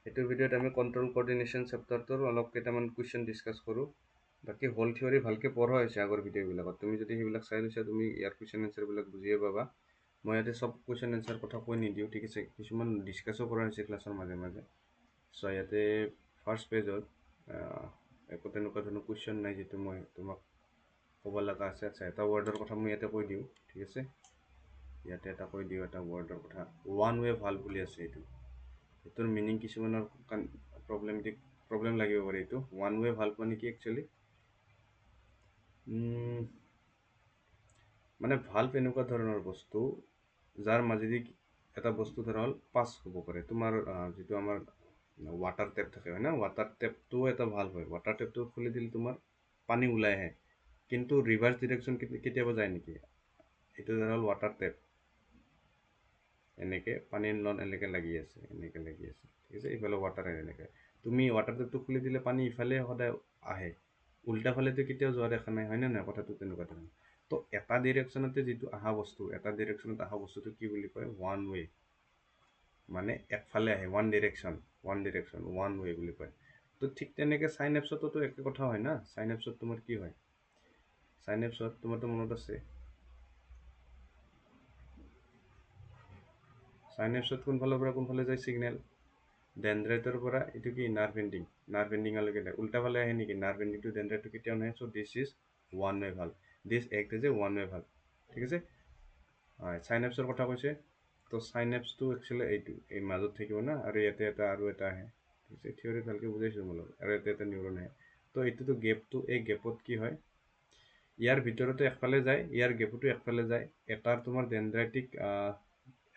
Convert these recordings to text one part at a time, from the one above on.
এইটো ভিডিঅ'ত আমি কন্ট্ৰল কোঅৰ্ডিনেশ্যন চেপ্টাৰটোৰ অলপ কেইটামান কুৱেশ্যন ডিছকাছ কৰোঁ। বাকী হোল থিয়ৰী ভালকৈ পঢ়া হৈছে আগৰ ভিডিঅ'বিলাকত। তুমি যদি সেইবিলাক চাই লৈছা তুমি ইয়াৰ কুৱেশ্যন এনচাৰবিলাক বুজিয়ে পাবা। মই ইয়াতে চব কুৱেশ্যন এনচাৰ কথা কৈ নিদিওঁ, ঠিক আছে। কিছুমান ডিছকাছো কৰা হৈছে ক্লাছৰ মাজে মাজে। চ' ইয়াতে ফাৰ্ষ্ট পেজত একো তেনেকুৱা ধৰণৰ কুৱেশ্যন নাই যিটো মই তোমাক ক'ব লগা আছে। আচ্ছা, এটা ৱৰ্ডৰ কথা মই ইয়াতে কৈ দিওঁ, ঠিক আছে। ইয়াতে এটা কৈ দিওঁ, এটা ৱৰ্ডৰ কথা। ওৱান ৱে ভাল্ভ বুলি আছে। এইটোৰ মিনিং কিছুমানৰ প্ৰব্লেম লাগিব পাৰে। এইটো ওৱান ৱে ভাল্ভ মানে কি একচুৱেলি, মানে ভাল্ভ এনেকুৱা ধৰণৰ বস্তু যাৰ মাজেদি এটা বস্তু ধৰা হ'ল পাছ হ'ব পাৰে। তোমাৰ যিটো আমাৰ ৱাটাৰ টেপ থাকে, হয় না, ৱাটাৰ টেপটোও এটা ভাল্ভ হয়। ৱাটাৰ টেপটো খুলি দিলে তোমাৰ পানী ওলাই আহে, কিন্তু ৰিভাৰ্ছ ডিৰেকশ্যন কেতিয়াবা যায় নেকি? এইটো ধৰা হ'ল ৱাটাৰ টেপ, এনেকৈ পানীৰ নল এনেকৈ লাগি আছে, এনেকৈ লাগি আছে, ঠিক আছে। ইফালে ৱাটাৰ আহে এনেকৈ। তুমি ৱাটাৰ টেপটো খুলি দিলে পানী ইফালে সদায় আহে, উল্টা ফালেতো কেতিয়াও যোৱা দেখা নাই, হয় নে নহয়? কথাটো তেনেকুৱা ধৰণৰ। তো এটা ডিৰেকশ্যনতে যিটো অহা বস্তু, এটা ডিৰেকশ্যনত অহা বস্তুটো কি বুলি কয়? ওৱান ৱে, মানে একফালে আহে, ওৱান ডিৰেকশ্যন ওৱান ৱে বুলি কয়। তো ঠিক তেনেকৈ চাইনেপছতো একে কথা হয় না। চাইনেপছত তোমাৰ কি হয়? চাইনেপছত তোমাৰতো মনত আছে, চাইনেপছত কোনফালৰ পৰা কোনফালে যায় ছিগনেল? ডেনড্ৰাইটৰ পৰা এইটো কি নাৰ্ভ এণ্ডিঙলৈকে যায়। উল্টাফালে আহে নেকি? নাৰ্ভ এণ্ডিং টু ডেনড্ৰাইটটো কেতিয়াও নাহে। So' this is one way valve. This act as a one way valve, ঠিক আছে। হয়, চাইনেপছৰ কথা কৈছে। তো চাইনেপছটো একচুৱেলি এইটো এই মাজত থাকিব না, আৰু ইয়াতে এটা আৰু এটা আহে, ঠিক আছে। থিয়ৰী ভালকৈ বুজাইছোঁ মই, আৰু ইয়াতে এটা নিউৰন আহে। তো এইটোতো গেপটো, এই গেপত কি হয়? ইয়াৰ ভিতৰতে একফালে যায়, ইয়াৰ গেপতো একফালে যায়। এটাৰ তোমাৰ ডেনড্ৰাইটিক,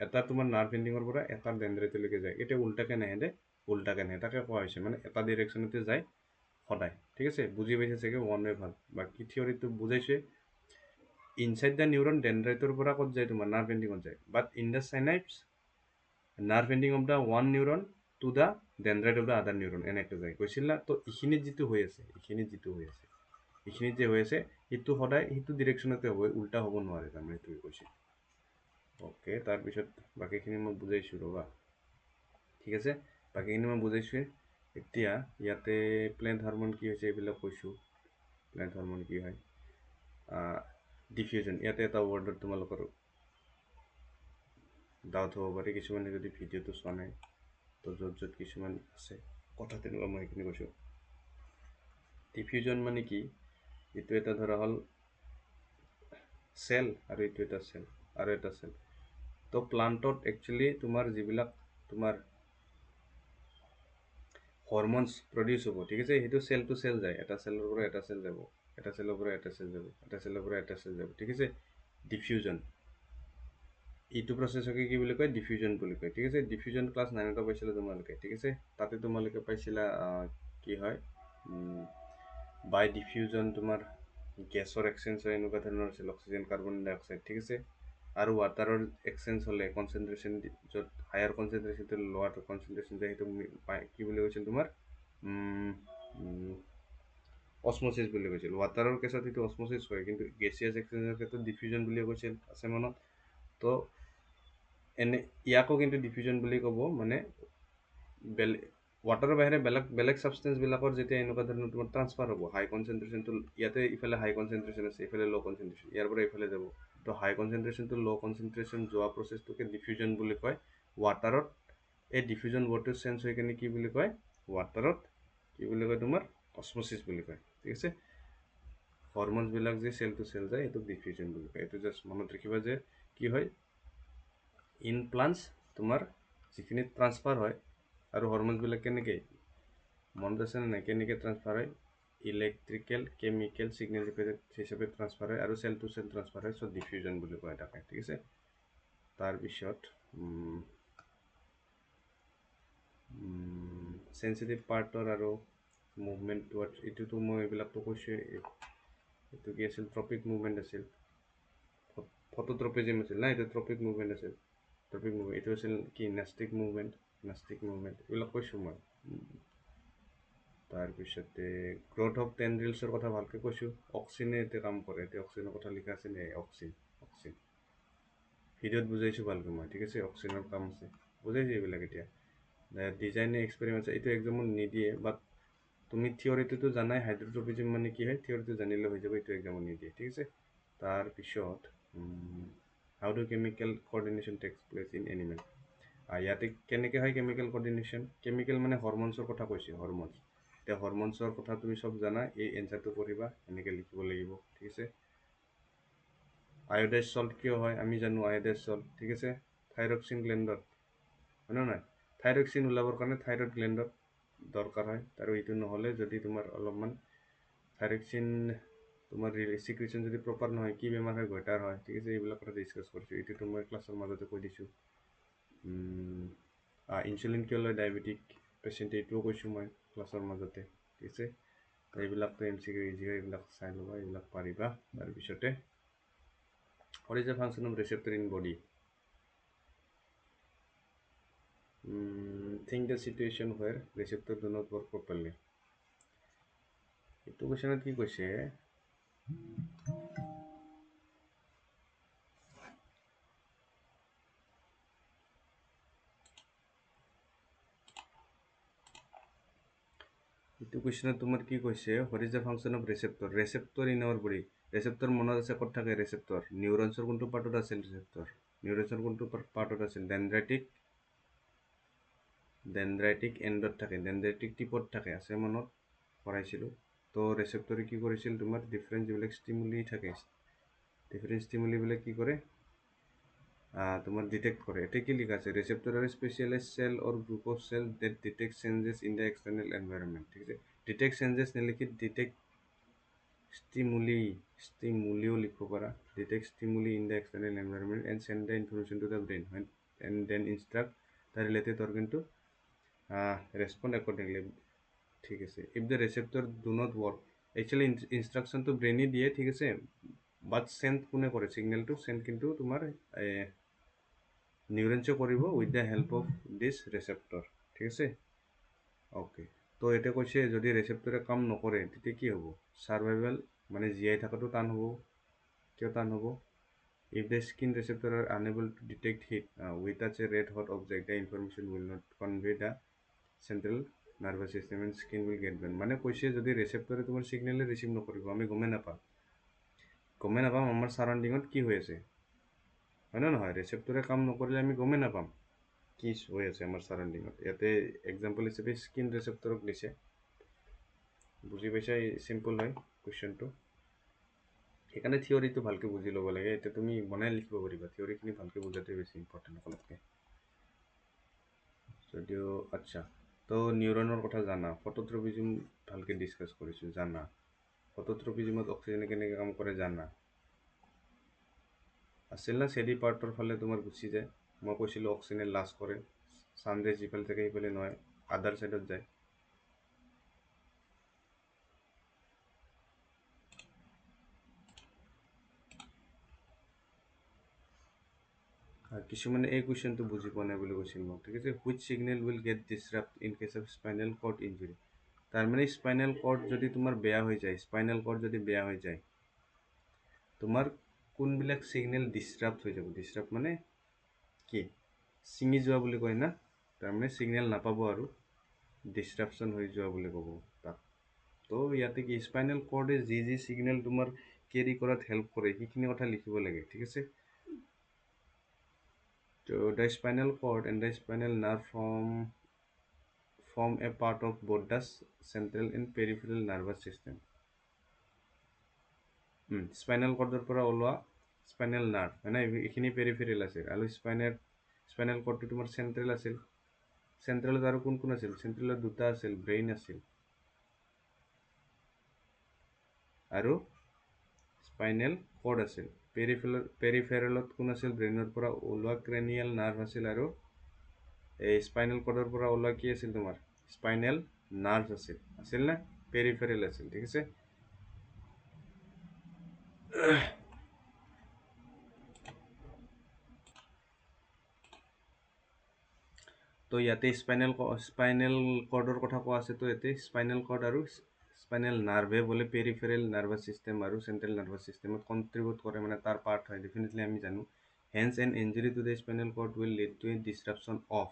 এটা তোমাৰ নাৰ্ভ এণ্ডিঙৰ পৰা এটাৰ ডেনড্ৰাইটলৈকে যায়। এতিয়া উল্টাকৈ নাহে দে, উল্টাকৈ নাহে, তাকে কোৱা হৈছে মানে এটা ডিৰেকশ্যনতে যায় সদায়, ঠিক আছে। বুজি পাইছে চাগে ওৱান ৱে ভাল্ভ। বাকী থিয়ৰীটো বুজাইছে। ইনচাইড দ্য নিউৰন, ডেনড্ৰাইটৰ পৰা ক'ত যায়? তোমাৰ নাৰ্ভ এণ্ডিঙত যায়। But in the synapse, nerve ending of the one neuron to the dendrite of the other neuron, এনেকৈ যায়। কৈছিল না? তো এইখিনিত যিটো হৈ আছে, এইখিনিত যে হৈ আছে, সেইটো সদায় সেইটো ডিৰেকশ্যনতে হ'ব, উল্টা হ'ব নোৱাৰে, তাৰমানে সেইটোৱে কৈছিল। অ'কে, তাৰপিছত বাকীখিনি মই বুজাইছোঁ ৰ'বা, ঠিক আছে। বাকীখিনি মই বুজাইছোঁৱে। এতিয়া ইয়াতে প্লেন্ট হৰম'ন কি হৈছে এইবিলাক কৈছোঁ। প্লেন্ট হৰম'ন কি হয়, ডিফিউজন। ইয়াতে এটা ৱৰ্ডত তোমালোকৰ ডাউট হ'ব পাৰে, কিছুমানে যদি ভিডিঅ'টো চোৱা নাই। তো য'ত কিছুমান আছে কথা তেনেকুৱা, মই সেইখিনি কৈছোঁ। ডিফিউজন মানে কি? এইটো এটা ধৰা হ'ল চেল, আৰু এইটো এটা চেল, আৰু এটা চেল। তো প্লাণ্টত একচুৱেলি তোমাৰ যিবিলাক তোমাৰ হৰম'নছ প্ৰডিউচ হ'ব, ঠিক আছে, সেইটো চেল টু চেল যায়। এটা চেলৰ পৰা এটা চেল যাব, এটা চেলৰ পৰা এটা চেল যাব, এটা চেলৰ পৰা এটা চেল যাব, ঠিক আছে। ডিফিউজন, এইটো প্ৰচেছকে কি বুলি কয়? ডিফিউজন বুলি কয়, ঠিক আছে। ডিফিউজন ক্লাছ 9ত পাইছিলা তোমালোকে, ঠিক আছে। তাতে তোমালোকে পাইছিলা কি হয়, বাই ডিফিউজন তোমাৰ গেছৰ এক্সচেঞ্জ হয়, এনেকুৱা ধৰণৰ আছিল, অক্সিজেন কাৰ্বন ডাই অক্সাইড, ঠিক আছে। আৰু ৱাটাৰৰ এক্সচেঞ্জ হ'লে কনচেনট্ৰেশ্যন, য'ত হায়াৰ কনচেনট্ৰেশ্যন লোৱাৰ কনচেনট্ৰেশ্যন যায়, সেইটো কি বুলি কৈছিল তোমাৰ? অচমচিছ বুলি কৈছিল। ৱাটাৰৰ কেছত সেইটো অচমচিছ হয়, কিন্তু গেছিয়াছ এক্সচেঞ্জৰ ক্ষেত্ৰত ডিফিউজন বুলি কৈছিল, আছে মনত? তো ইয়াকো কিন্তু ডিফিউজন বুলি ক'ব, মানে ৱাটাৰৰ বাহিৰে বেলেগ ছাবষ্টেঞ্চবিলাকৰ যেতিয়া এনেকুৱা ধৰণৰ তোমাৰ ট্ৰান্সফাৰ হ'ব, হাই কনচেনট্ৰেশ্যনটো ইয়াতে ইফালে হাই কনচেনট্ৰেশ্যন আছে, ইফালে ল' কনচেনট্ৰেশ্যন, ইয়াৰ পৰা ইফালে যাব। তো হাই কনচেনট্ৰেশ্যন টু ল' কনচেনট্ৰেশ্যন যোৱা প্ৰচেছটোকে ডিফিউজন বুলি কয়। ৱাটাৰত এই ডিফিউজন ৱৰ্ডটো চেঞ্জ হৈ কিনে কি বুলি কয়? ৱাটাৰত কি বুলি কয়? তোমাৰ অচমচিছ বুলি কয়, ঠিক আছে। হৰম'নছবিলাক যে চেল টু চেল যায়, এইটো ডিফিউজন বুলি কয়। এইটো জাষ্ট মনত ৰাখিবা যে কি হয়, ইন প্লান্টছ তোমাৰ যিখিনি ট্ৰান্সফাৰ হয়, আৰু হৰম'নছবিলাক কেনেকৈ, মনত আছেনে নাই? কেনেকৈ ট্ৰান্সফাৰ হয়? ইলেক্ট্ৰিকেল, কেমিকেল ছিগনেল হিচাপে ট্ৰান্সফাৰ হয়, আৰু চেল টু চেল ট্ৰান্সফাৰ হয়। চ' ডিফিউজন বুলি কয় তাকে, ঠিক আছে। তাৰপিছত চেঞ্চিটিভ পাৰ্টৰ আৰু মুভমেণ্ট টুৱাৰ্ডছ, এইটোতো মই এইবিলাকতো কৈছোঁৱে। এইটো কি আছিল? ট্ৰপিক মুভমেণ্ট আছিল, ফটোট্ৰপিজিম আছিল না, এইটো ট্ৰপিক মুভমেণ্ট আছিল। ট্ৰপিক মুভমেণ্ট এইটো আছিল কি? নাষ্টিক মুভমেণ্ট এইবিলাক কৈছোঁ মই। তাৰপিছতে গ্ৰ'থ অফ টেণ্ড্ৰিলছৰ কথা ভালকৈ কৈছোঁ। অক্সিনে এতিয়া কাম কৰে, এতিয়া অক্সিনৰ কথা লিখা আছে নে? অক্সিন ভিডিঅ'ত বুজাইছোঁ ভালকৈ মই ঠিক আছে অক্সিজেনৰ কাম আছে বুজাইছোঁ এইবিলাক এতিয়া ডিজাইনে এক্সপেৰিমেণ্ট এইটো এক্সামত নিদিয়ে বাট তুমি থিয়ৰিটোতো জানাই হাইড্ৰ'ট্ৰপিজম মানে কি হয় থিয়ৰিটো জানিলে হৈ যাব এইটো এক্সামত নিদিয়ে ঠিক আছে তাৰপিছত how do chemical coordination takes place in animal ইয়াতে কেনেকৈ হয় কেমিকেল কোঅৰ্ডিনেশ্যন কেমিকেল মানে হৰম'নছৰ কথা কৈছে হৰম'নছ এতিয়া হৰম'নছৰ কথা তুমি চব জানা এই এনচাৰটো কৰিবা এনেকৈ লিখিব লাগিব ঠিক আছে আয়'ডাইজ সল্ট কিয় হয় আমি জানো আয়'ডাইজ সল্ট ঠিক আছে থাইৰক্সিন গ্লেণ্ডত হয় নহয় থাইৰক্সিন ওলাবৰ কাৰণে থাইৰয়ড গ্লেণ্ডত দৰকাৰ হয় আৰু এইটো নহ'লে যদি তোমাৰ অলপমান থাইৰক্সিন তোমাৰ চিক্ৰেশ্যন যদি প্ৰপাৰ নহয় কি বেমাৰ হয় গইটাৰ হয় ঠিক আছে এইবিলাক কথা ডিছকাছ কৰিছোঁ এইটোতো মই ক্লাছৰ মাজতে কৈ দিছোঁ ইনচুলিন কিয় লয় ডায়েবেটিক পেচেণ্ট এইটোও কৈছোঁ মই ক্লাছৰ মাজতে ঠিক আছে এইবিলাকতো এম চি কিউ ইজি হয় এইবিলাক চাই ল'বা এইবিলাক পাৰিবা তাৰপিছতে what is the function of receptor in body think the situation where receptor do not work properly এইটো কোৱেশ্যনত কি কৈছে এইটো কোৱেশ্যনত তোমাৰ কি কৈছে what is the function of receptor in our body receptor মনত আছে ক'ত থাকে ৰেচেপ্টৰ নিউৰনছৰ কোনটো পাৰ্টত আছিল ৰেচেপ্টৰ নিউৰনছৰ কোনটো পাৰ্টত আছিল ডেনড্ৰাইটিক এণ্ডত থাকে ডেনড্ৰাইটিক টিপত থাকে আছে মনত পঢ়াইছিলোঁ তো ৰেচেপ্টৰে কি কৰিছিল তোমাৰ ডিফাৰেণ্ট যিবিলাক ষ্টিমুলি থাকে ডিফাৰেণ্ট ষ্টিমুলিবিলাক কি কৰে তোমার ডিটেক্ট করে এটা কি লেখা আছে receptor are specialized cell or group of cell that detect changes in the external environment ঠিক আছে ডিটেক্ট চেঞ্জেস নিলিখি ডিটেক্ট স্টিমুলিও লিখব পারা detect stimuli in the external environment and send the information to the brain and then instruct the related organ to respond accordingly ঠিক আছে if the receptor do not work actually instruction তো ব্রেনই দিয়ে ঠিক আছে বাট সেন্ড কোনে করে সিগন্যালটো send কিন্তু তোমার নিউরনসে কৰিব with the help of this receptor ঠিক আছে অ'কে তো এতিয়া কৈছে যদি ৰেচেপ্টৰে কাম নকৰে তেতিয়া কি হ'ব ছাৰ্ভাইভেল মানে জীয়াই থকাটো টান হ'ব কিয় টান হ'ব if the skin receptor are unable to detect heat with touch a red hot object the information will not convey the central nervous system and skin will get burn মানে কৈছে যদি ৰেচেপ্টৰে তোমাৰ ছিগনেলে ৰিচিভ নকৰিব আমি গমেই নাপাম আমাৰ ছাৰাউণ্ডিঙত কি হৈ আছে হয় না নহয় ৰেচেপ্টৰে কাম নকৰিলে আমি গমেই নাপাম কি হৈ আছে আমাৰ ছাৰাউণ্ডিঙত ইয়াতে এক্সাম্পল হিচাপে স্কিন ৰেচেপ্টৰক দিছে বুজি পাইছা চিম্পল হয় কুৱেশ্যনটো সেইকাৰণে থিয়ৰিটো ভালকৈ বুজি ল'ব লাগে এতিয়া তুমি বনাই লিখিব পাৰিবা থিয়ৰিখিনি ভালকৈ বুজাটোৱে বেছি ইম্পৰ্টেণ্ট সকলোতকৈ যদিও আচ্ছা তো নিউৰনৰ কথা জানা ফটোট্ৰপিজম ভালকৈ ডিছকাছ কৰিছোঁ জানা ফটোট্ৰপিজমত অক্সিজেনে কেনেকৈ কাম কৰে জানা আছিল না চেডি পাৰ্টৰ ফালে তোমাৰ গুচি যায় মই কৈছিলোঁ অক্সিজেনে লাছ কৰে ছানৰাইজ যিফালে থাকে সেইফালে নহয় আদাৰ ছাইডত যায় কিছুমানে এই কুৱেশ্যনটো বুজি পোৱা নাই বুলি কৈছিল মোক ঠিক আছে which signal will get disrupt in case of spinal cord injury তাৰমানে স্পাইনেল কৰ্ড যদি তোমাৰ বেয়া হৈ যায় স্পাইনেল কৰ্ড যদি বেয়া হৈ যায় তোমাৰ কোনবিলাক ছিগনেল ডিছৰাপ্ট হৈ যাব ডিছৰাপ্ট মানে কি ছিঙি যোৱা বুলি কয় না তাৰমানে ছিগনেল নাপাব আৰু ডিছৰাপশ্যন হৈ যোৱা বুলি ক'ব তাক তো ইয়াতে কি স্পাইনেল কৰ্ডে যি ছিগনেল তোমাৰ কেৰি কৰাত হেল্প কৰে সেইখিনি কথা লিখিব লাগে ঠিক আছে to the spinal cord and the spinal nerve form a part of both the central and peripheral nervous system spinal কৰ্ডৰ পৰা ওলোৱা স্পাইনেল নাৰ্ভ হয় না এইখিনি পেৰিফেৰেল আছিল আৰু স্পাইনেল কৰ্ডটো তোমাৰ চেণ্ট্ৰেল আছিল চেণ্ট্ৰেলত আৰু কোন আছিল চেণ্ট্ৰেলত দুটা আছিল ব্ৰেইন আছিল আৰু স্পাইনেল কৰ্ড আছিল পেৰিফেৰেলত কোন আছিল ব্ৰেইনৰ পৰা ওলোৱা ক্ৰেনিয়েল নাৰ্ভ আছিল আৰু এই স্পাইনেল কৰ্ডৰ পৰা ওলোৱা কি আছিল তোমাৰ স্পাইনেল নাৰ্ভ আছিল না পেৰিফেৰেল আছিল ঠিক আছে তো ইয়াতে স্পাইনেল কৰ্ডৰ কথা কোৱা আছে তো ইয়াতে স্পাইনেল কৰ্ড আৰু স্পাইনেল নাৰ্ভে বোলে পেৰিফেৰেল নাৰ্ভাছ ছিষ্টেম আৰু চেণ্ট্ৰেল নাৰ্ভাছ ছিষ্টেমত কণ্ট্ৰিবিউট কৰে মানে তাৰ পাৰ্ট হয় ডেফিনেটলি আমি জানো Hence, an injury to the spinal cord will lead to a disruption of.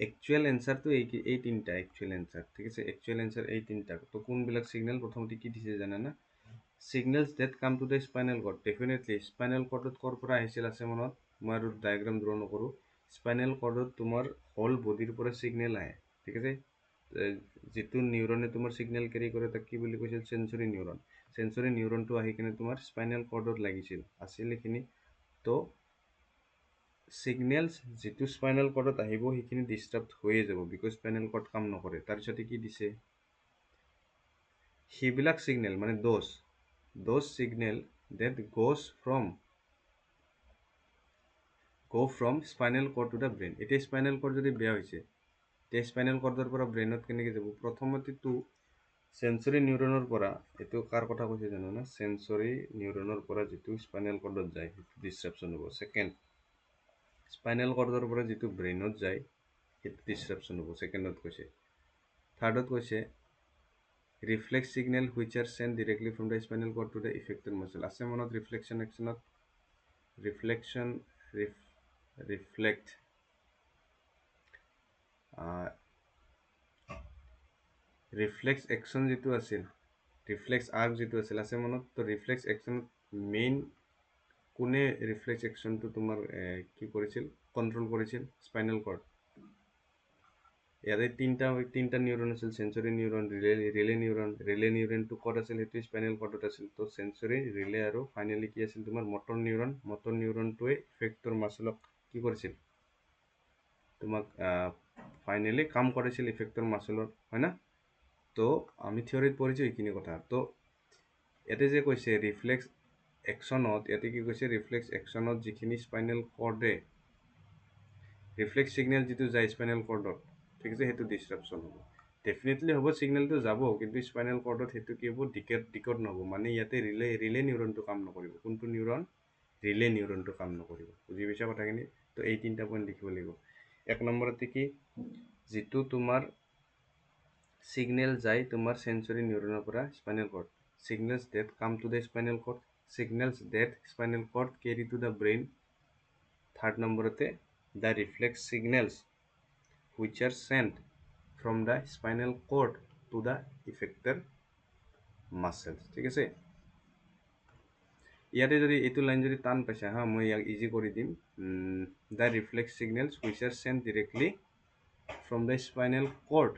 Actual answer to এই তিনটা actual answer, ঠিক আছে? Actual answer এই তিনটা। তো কোনবিলাক signal প্ৰথমতে কি দিছে জানা না? Signals that come to the spinal cord. Definitely spinal cord কৰ পৰা আহিছিল আছে মনত? মই আৰু ডায়াগ্ৰাম ড্ৰ নকৰো। স্পাইনেল কৰ্ডত তোমাৰ হোল বডিৰ পৰা সিগনেল আহে, ঠিক আছে? যেটো নিউৰনে তোমাৰ সিগনেল ক্যাৰি কৰে তাক কি বুলি কৈছিল? সেন্সৰি নিউৰন। সেন্সৰি নিউৰনটো আহি কিনে তোমাৰ স্পাইনেল কৰ্ডত লাগিছিল, আছিল এখিনি। তো সিগনেলস যেটো স্পাইনেল কৰ্ডত আহিব সেইখিনি ডিস্টাৰ্ব হৈয়ে যাব, বিকজ স্পাইনেল কৰ্ড কাম নকৰে। তাৰপিছতে কি দিছে? সেইবিলাক সিগনেল মানে those signal that go from spinal cord to the brain. এতিয়া স্পাইনেল কৰ্ড যদি বেয়া হৈছে, তে স্পাইনেল কৰ্ডৰ পৰা ব্ৰেইনত কেনেকৈ যাব? প্ৰথমতে তো সেন্সৰি নিউৰনৰ পৰা, এটো কাৰ কথা কৈছে জানো না? সেন্সৰি নিউৰনৰ পৰা যেটো স্পাইনেল কৰ্ডত যায় সেইটো ডিস্ট্ৰাপশন হ'ব। সেকেন্ড, স্পাইনেল কৰ্ডৰ পৰা যেটো ব্ৰেইনত যায় সেইটো ডিস্ট্ৰাপশন হ'ব। সেকেন্ডত কৈছে। থাৰ্ডত কৈছে reflex signal which are sent directly from the spinal cord to the affected muscle. আছে মনত reflection actionত? ৰিফ্লেক্স একশ্যন যেটো আছিল, ৰিফ্লেক্স আৰ্ক যেটো আছিল আছে মনত? তো ৰিফ্লেক্স একশ্যনত মেইন কোনে ৰিফ্লেক্স একশ্যনটো তোমাৰ কি কৰিছিল? কন্ট্ৰোল কৰিছিল? Spinal cord. ইয়াতে তিনটা নিউৰন আছিল, সেন্সৰি নিউৰন, ৰিলে নিউৰনটো ক'ত আছিল? সেইটো স্পাইনেল কৰ্ডত আছিল। তো সেন্সৰি, ৰিলে আৰু ফাইনেলি কি আছিল তোমাৰ? মটৰ নিউৰনটোৱে ইফেক্টৰ মাসলক কি কৰিছিল? তোমাক ফাইনেলি কাম কৰিছিল ইফেক্টৰ মাসলৰ, হয় না? তো আমি থিওরিত পড়িছো এইখিনি কথা। তো ইয়াতে যে কৈছে রিফ্লেক্স একশনত, ইয়াতে কি কৈছে? রিফ্লেক্স একশনত যিখিনি স্পাইনেল কৰ্ডে ৰিফ্লেক্স সিগন্যাল যেটো যায় স্পাইনেল কৰ্ডত, ঠিক আছে, সেইটো ডিস্ট্ৰাপশন হ'ব। ডেফিনেটলি হ'ব, সিগন্যালটো যাব, কিন্তু স্পাইনেল কৰ্ডত সেইটো কি হ'ব? ডিকড নহ'ব। মানে ইয়াতে ৰিলে নিউৰনটো কাম নকৰিব। কোনটো নিউৰন? ৰিলে নিউৰনটো কাম নকৰিব। বুজি পাইছা কথাখিনি? তো এই তিনটা পইণ্ট লিখিব লাগিব। এক নম্বৰতে কি? যেটো তোমাৰ signal যায় তোমাৰ sensory neuron পৰা spinal cord. Signals that come to the spinal cord. Signals that spinal cord carry to the brain. Third number the reflex signals which are sent from the spinal cord to the effector muscles. ঠিক আছে? ইয়াতে যদি এইটো line যদি টান পাইছা হা, মই ইয়াক ইজি কৰি দিম। The reflex signals which are sent directly from the spinal cord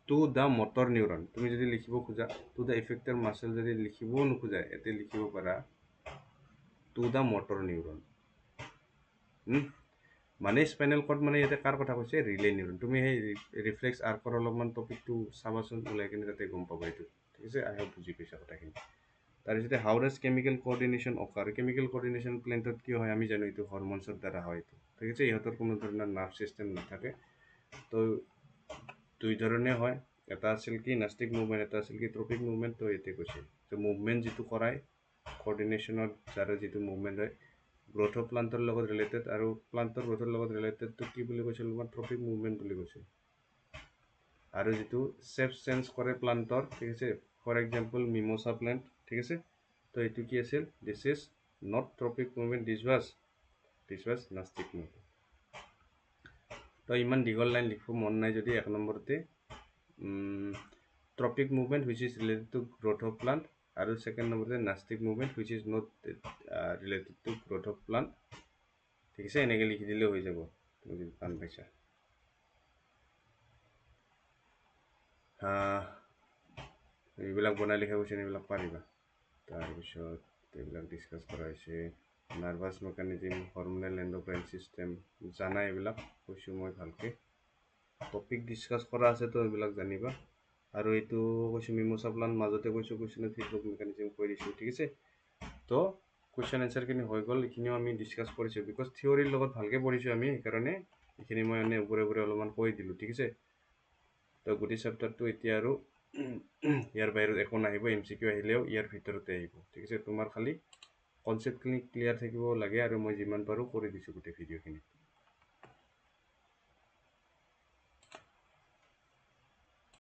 to the motor neuron. তুমি যদি লিখিব খোজা to the effector muscle, যদি লিখিব নোখোজা এতে লিখিব পাৰা to the motor neuron. মানে স্পাইনেল কৰ্ড মানে ইয়াতে কাৰ কথা কৈছে? Relay neuron. তুমি সেই ৰিফ্লেক্স আৰ্কৰ অলপমান টপিকটো চাবাচোন, ওলাই কিনে তাতে গম পাবা এইটো, ঠিক আছে? আই হোপ বুজি পাইছা কথাখিনি। তাৰপিছতে how does chemical coordination occur? Chemical coordination প্লেণ্টত কি হয় আমি জানো, এইটো হৰমনছৰ দ্বাৰা হয় এইটো, ঠিক আছে? ইহঁতৰ কোনো ধৰণৰ নাৰ্ভ চিষ্টেম নাথাকে। তো দুই ধৰণে হয়, এটা আছিল কি নাষ্টিক মুভমেণ্ট, এটা আছিল কি ট্ৰপিক মুভমেণ্ট। তো ইয়াতে কৈছে তো মুভমেণ্ট যেটো কৰাই কোঅৰ্ডিনেশ্যনৰ দ্বাৰা যেটো মুভমেণ্ট হয় গ্ৰোথ অফ প্লান্টৰ লগত ৰিলেটেড, আৰু প্লান্টৰ গ্ৰোথৰ লগত ৰিলেটেডটো কি বুলি কৈছিল? তোমাৰ ট্ৰপিক মুভমেণ্ট বুলি কৈছিল। আৰু যেটো শেপ চেঞ্জ কৰে প্লান্টৰ, ঠিক আছে, ফৰ এক্সাম্পল মিমোসা প্লান্ট, ঠিক আছে? তো এইটো কি আছিল? This is not tropic movement, this was nastic movement. তো ইমান দীঘল লাইন লিখিব মন নাই যদি এক নম্বৰতে tropic movement which is related to growth of plant, আৰু সেকেন্ড নম্বৰতে nastic movement which is not related to growth of plant, ঠিক আছে? এনেকৈ লিখি দিলে হৈ যাব। তুমি যদি টান পাইছা এইবিলাক বনাই লিখা কুৱেশ্যন এইবিলাক পাৰিবা। তাৰপিছত এইবিলাক ডিছকাছ কৰা হৈছে। Nervous mechanism, hormonal endocrine system, জানা এইবিলাক কৈছোঁ মই ভালকৈ। টপিক ডিছকাছ কৰা আছে তো এইবিলাক জানিবা। আৰু এইটো কৈছোঁ মিমোসা প্লান্ট, মাজতে কৈছোঁ কুৱেশ্যনত ফিডবেক মেকানিজিম কৈ দিছোঁ, ঠিক আছে? তো কুৱেশ্যন এনচাৰখিনি হৈ গ'ল, এইখিনিও আমি ডিছকাছ কৰিছোঁ, বিকজ থিয়ৰীৰ লগত ভালকৈ পঢ়িছোঁ আমি, সেইকাৰণে এইখিনি মই এনে ওপৰে অলপমান কৈ দিলোঁ, ঠিক আছে? তো গোটেই চেপ্টাৰটো এতিয়া আৰু ইয়াৰ বাহিৰত একো নাহিব, MCQ আহিলেও ইয়াৰ ভিতৰতে আহিব, ঠিক আছে? তোমাৰ খালি কনচেপ্টখিনি ক্লিয়াৰ থাকিব লাগে, আৰু মই যিমান পাৰোঁ কৰি দিছোঁ গোটেই ভিডিঅ'খিনি।